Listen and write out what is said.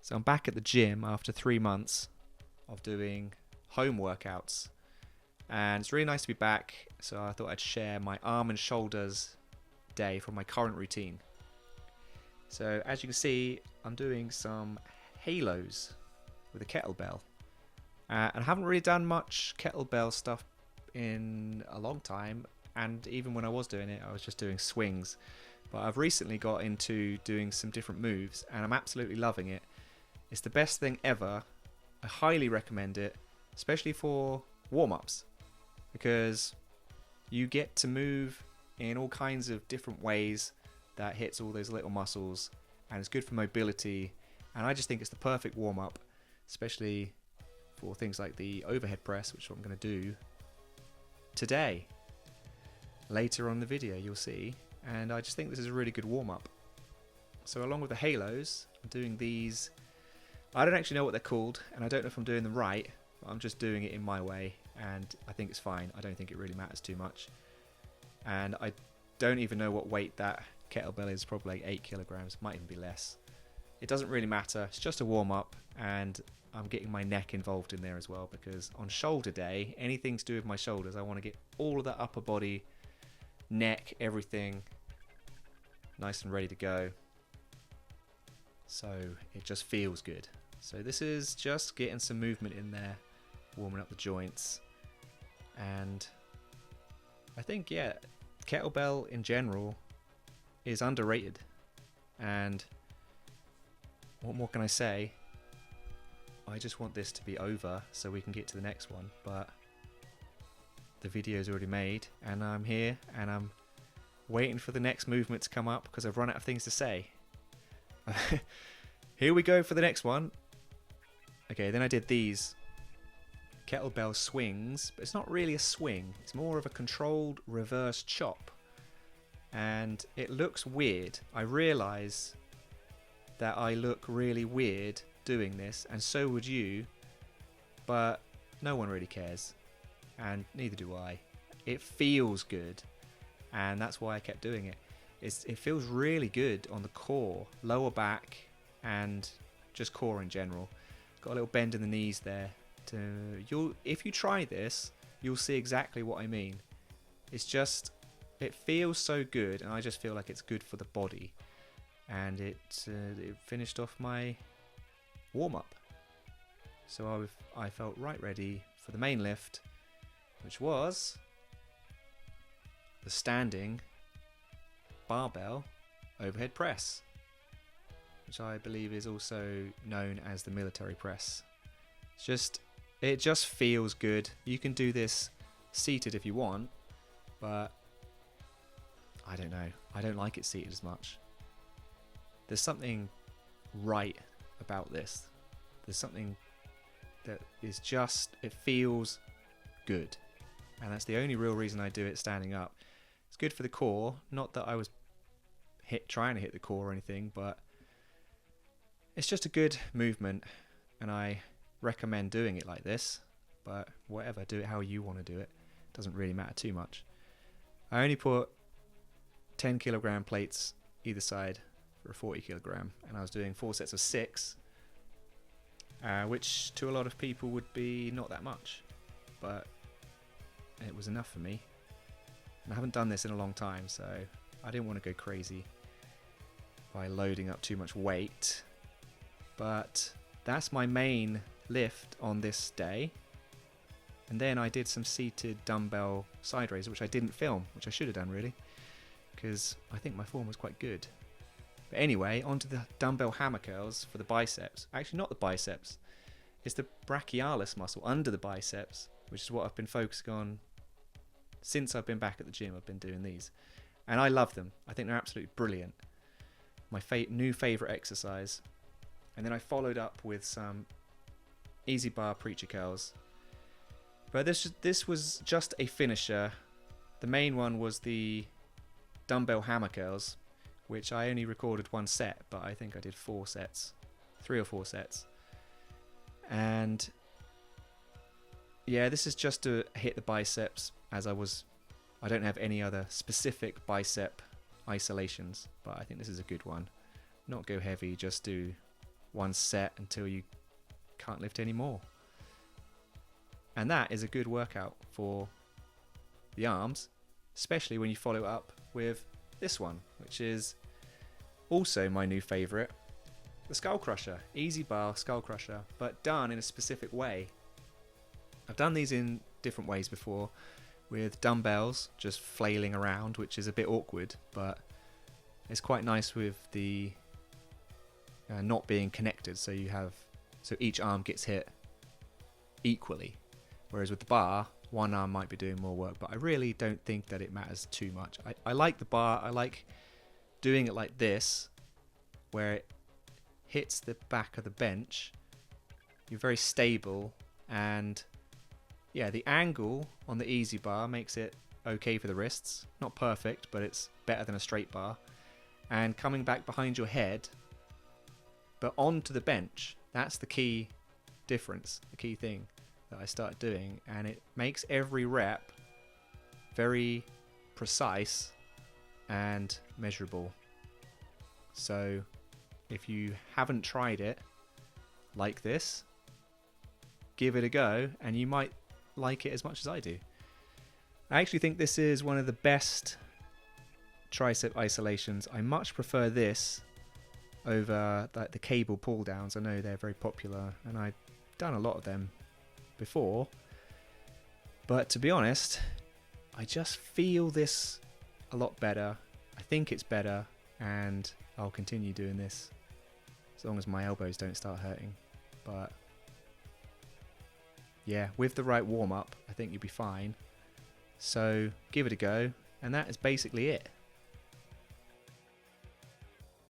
So I'm back at the gym after 3 months of doing home workouts, and it's really nice to be back. So I thought I'd share my arm and shoulders day from my current routine. So as you can see, I'm doing some halos with a kettlebell, and I haven't really done much kettlebell stuff in a long time, and even when I was doing it, I was just doing swings. But I've recently got into doing some different moves, and I'm absolutely loving it. It's the best thing ever. I highly recommend it, especially for warm-ups, because you get to move in all kinds of different ways that hits all those little muscles, and it's good for mobility. And I just think it's the perfect warm-up, especially for things like the overhead press, which is what I'm going to do today. Later on in the video you'll see, and I just think this is a really good warm-up. So along with the halos, I'm doing these. I don't actually know what they're called, and I don't know if I'm doing them right, but I'm just doing it in my way, and I think it's fine. I don't think it really matters too much. And I don't even know what weight that kettlebell is, probably like 8 kilograms, might even be less. It doesn't really matter, it's just a warm-up, and I'm getting my neck involved in there as well, because on shoulder day, anything to do with my shoulders, I want to get all of that upper body, neck, everything nice and ready to go. So it just feels good. So this is just getting some movement in there, warming up the joints. And I think, yeah, kettlebell in general is underrated. And what more can I say? I just want this to be over so we can get to the next one. But the video's already made, and I'm here, and I'm waiting for the next movement to come up because I've run out of things to say. Here we go for the next one. Okay, then I did these kettlebell swings, but it's not really a swing. It's more of a controlled reverse chop. And it looks weird. I realise that I look really weird doing this, and so would you, but no one really cares, and neither do I. It feels good, and that's why I kept doing it. It feels really good on the core, lower back, and just core in general. Got a little bend in the knees there. If you try this, you'll see exactly what I mean. It's just, it feels so good, and I just feel like it's good for the body. And it finished off my warm-up. So I felt right ready for the main lift, which was the standing barbell overhead press, which I believe is also known as the military press. It just feels good. You can do this seated if you want, but I don't know. I don't like it seated as much. There's something right about this. There's something that is just, it feels good. And that's the only real reason I do it standing up. It's good for the core. Not that I was trying to hit the core or anything, but it's just a good movement, and I recommend doing it like this. But whatever, do it how you want to do it. Doesn't really matter too much. I only put 10 kilogram plates either side for a 40 kilogram, and I was doing 4 sets of 6, which to a lot of people would be not that much, but it was enough for me. And I haven't done this in a long time, so I didn't want to go crazy by loading up too much weight. But that's my main lift on this day. And then I did some seated dumbbell side raises, which I didn't film, which I should have done really, because I think my form was quite good. But anyway, onto the dumbbell hammer curls for the biceps. Actually, not the biceps. It's the brachialis muscle under the biceps, which is what I've been focusing on since I've been back at the gym. I've been doing these, and I love them. I think they're absolutely brilliant. My new favourite exercise. And then I followed up with some EZBar preacher curls. But this was just a finisher. The main one was the dumbbell hammer curls, which I only recorded 1 set, but I think I did 4 sets, 3 or 4 sets. And yeah, this is just to hit the biceps, as I don't have any other specific bicep isolations, but I think this is a good one. Not go heavy, just do one set until you can't lift anymore. And that is a good workout for the arms, especially when you follow it up with this one, which is also my new favorite, the Skull Crusher, EZBar Skull Crusher, but done in a specific way. I've done these in different ways before, with dumbbells just flailing around, which is a bit awkward, but it's quite nice with the not being connected, so each arm gets hit equally. Whereas with the bar, one arm might be doing more work, but I really don't think that it matters too much. I like the bar. I like doing it like this, where it hits the back of the bench. You're very stable, and yeah, the angle on the EZBar makes it okay for the wrists. Not perfect, but it's better than a straight bar. And coming back behind your head, but onto the bench, that's the key difference, the key thing that I started doing, and it makes every rep very precise and measurable. So if you haven't tried it like this, give it a go, and you might like it as much as I do. I actually think this is one of the best tricep isolations. I much prefer this over the cable pull downs. I know they're very popular, and I've done a lot of them before, but to be honest, I just feel this a lot better. I think it's better, and I'll continue doing this as long as my elbows don't start hurting. But yeah, with the right warm-up, I think you'll be fine. So give it a go, and that is basically it.